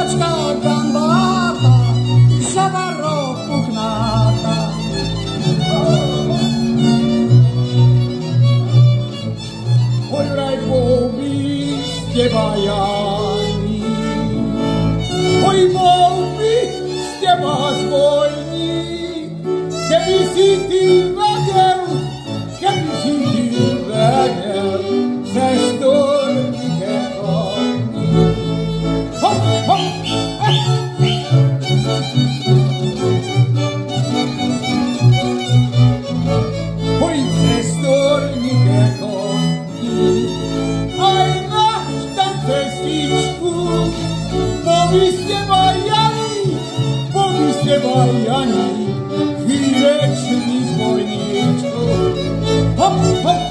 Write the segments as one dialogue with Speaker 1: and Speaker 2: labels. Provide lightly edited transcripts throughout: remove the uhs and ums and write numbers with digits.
Speaker 1: Kočka gambata, žaba puchnata. Oj, vraj bol by z teba Jani, oj, bol by z teba zbojník, keby si ty vedel, že stornike chodí. Hop, hop, oj, že stornike chodí, aj máš tam cestičku, poví z teba Jani, výrečný zbojníčku. Hop, hop,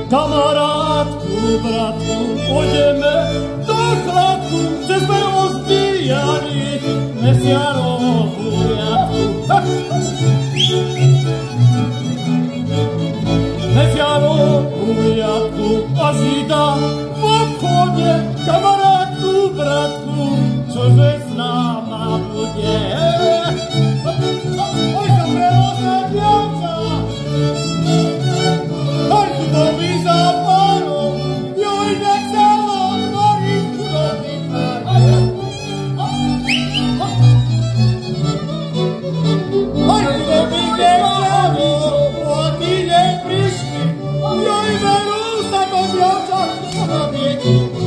Speaker 1: kamarátku, bratku, pôjdeme do chladku, že sme ozbíjali mesiarovú riadku. Mesiarovú riadku a žida v obchode, kamarátku, bratku, čože s náma bude. Oj, sa prelozná dievča, Novi západom, joj, nech sa otvorí chudobný tvár. Oj, chudobný nevzali, oni neprišli, joj, veru sa to dievča, vieti.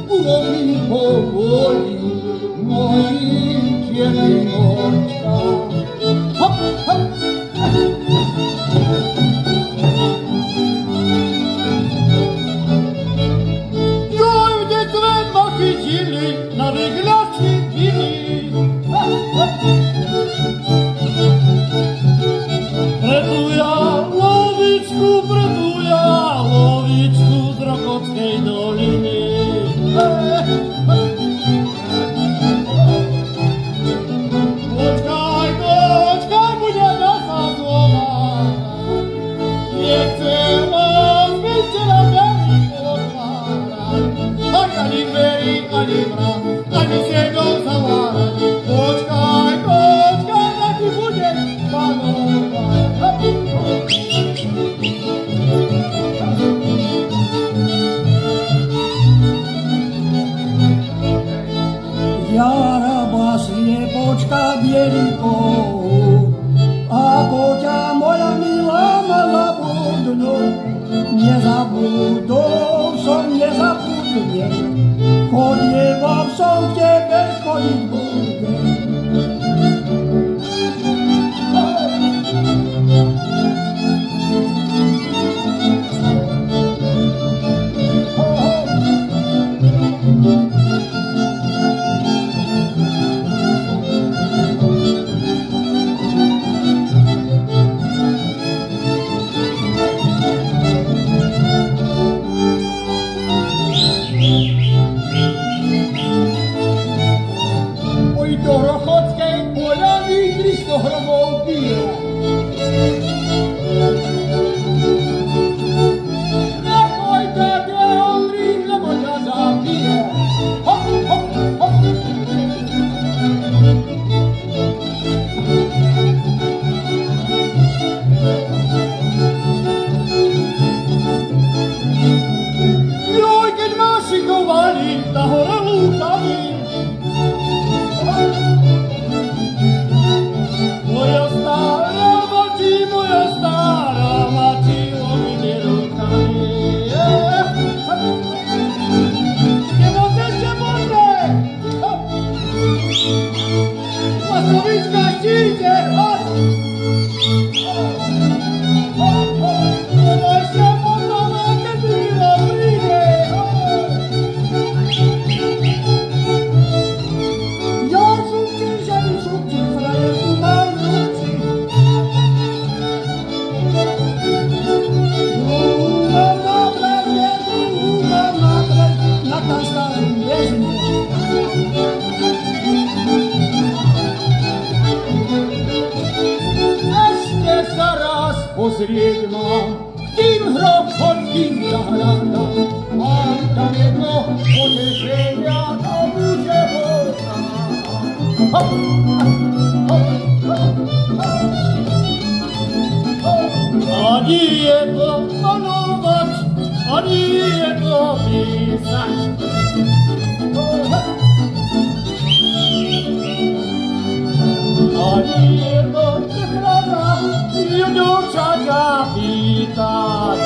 Speaker 1: Urobím powoli moim ciepłym oczkam. Hop, hop. Joj, gdzie trzeba chycili, na wyglaski pili. Pretuja lowiczku z Rokockiej Doliny. Koczkaj, bude nasa złoma. Nie chcę mam wyjście na drzwi otwarać. Ani drzwi, ani bram, ani się go zawarać. Koczkaj, taki bude panować. Jara basnie boczka bieliko, a kocia moja mila ma zabudno, nie zabudą, są niezabudnie, chodziewam są ciebie, chodzić budę. Do Rokockiej Polany 300 gromów bije. Oj, takie Andrzej, lebo ja zabiję. Hop, hop, hop. Joj, keď ma šikovali, ta hora lúkami. Moja stara maci łomie rukami. Nie możecie! Łaskowiczka, ściście! Ona się podała, kiedy była w Rydze. Ja szukcie, frajerku najlepszy. Na kaszkarym weźmie. Jeszcze zaraz pozrieť mám k tým Rokockim zahradám. Mám tam jedno potešenia, to bude hoda. Hop, hop, hop, hop. Ani je to malować, ani je to pisać. Ani je to przeklada, i do czacia pitać.